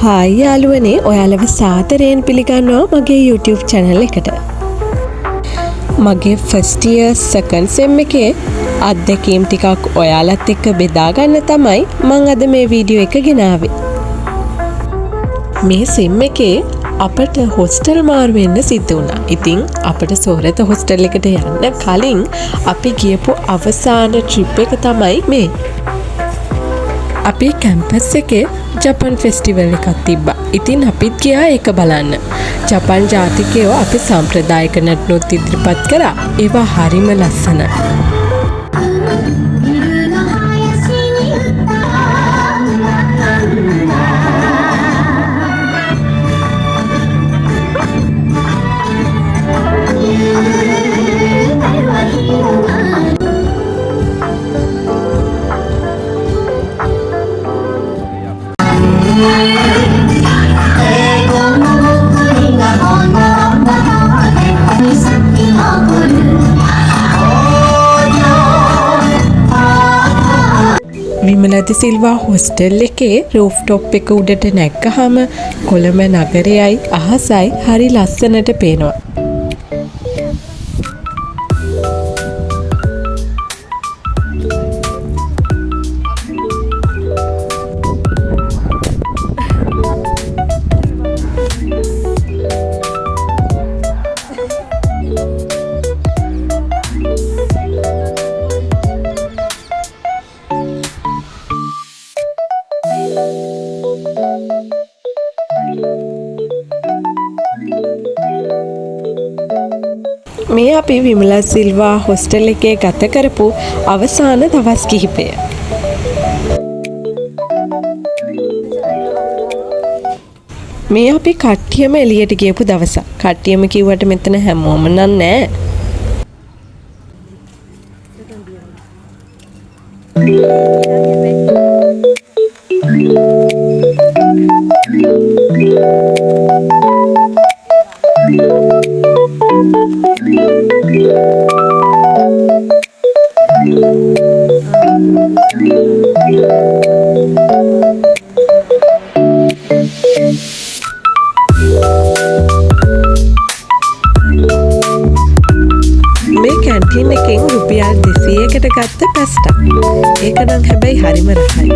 Hi යාළුවනේ, ඔයාලව සාදරයෙන් පිළිගන්නවා මගේ YouTube channel එකට. මගේ first year second sem එකේ අත්දැකීම් ටිකක් ඔයාලත් එක්ක බෙදා ගන්න තමයි මම අද මේ වීඩියෝ එක ගෙනාවේ. මේ sem එකේ අපට හොස්ටල් මාරු වෙන්න සිද්ධ වුණා. ඉතින් අපට සෝරත හොස්ටල් එකට යන්න කලින් අපි ගියපු අවසාන ට්‍රිප් එක තමයි මේ. අපි කැම්පස් එකේ ජපන් ෆෙස්ටිවල් එකක් තිබ්බා. ඉතින් අපිත් ගියා ඒක බලන්න. ජපන් ජාතිකයෝ අපි සම්ප්‍රදායික නටනුත් ඉදිරිපත් කරා. ඒවා හරිම ලස්සනයි. විමලදි සිල්වා හොස්ටල් එකේ රූෆ්ටොප් එක උඩට නැග්ගහම කොළඹ නගරයයි අහසයි හරි ලස්සනට පේනවා. මේ අපි විමලා සිල්වා හොස්ටල් එකේ ගත කරපු අවසාන දවස් කිහිපය. මේ අපි කට්ටියම එළියට ගියපු දවසක්. කට්ටියම කිව්වට මෙතන හැමෝම නෑ. මේ කැන්ටීන් එකෙන් රුපියල් 200කට ගත්ත පැස්ටා. ඒක නම් හැබැයි හරිම රහයි.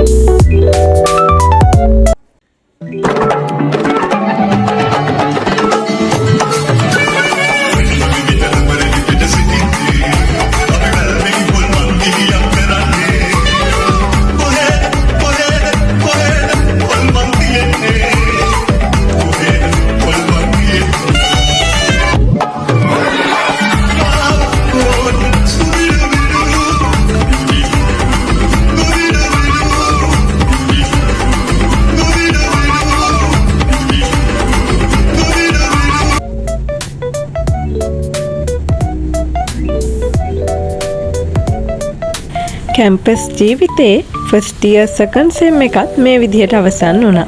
කැම්පස් ජීවිතේ ෆස්ට් ඉයර් සෙකන්ඩ් සෙම් එකත් මේ විදිහට අවසන් වුණා.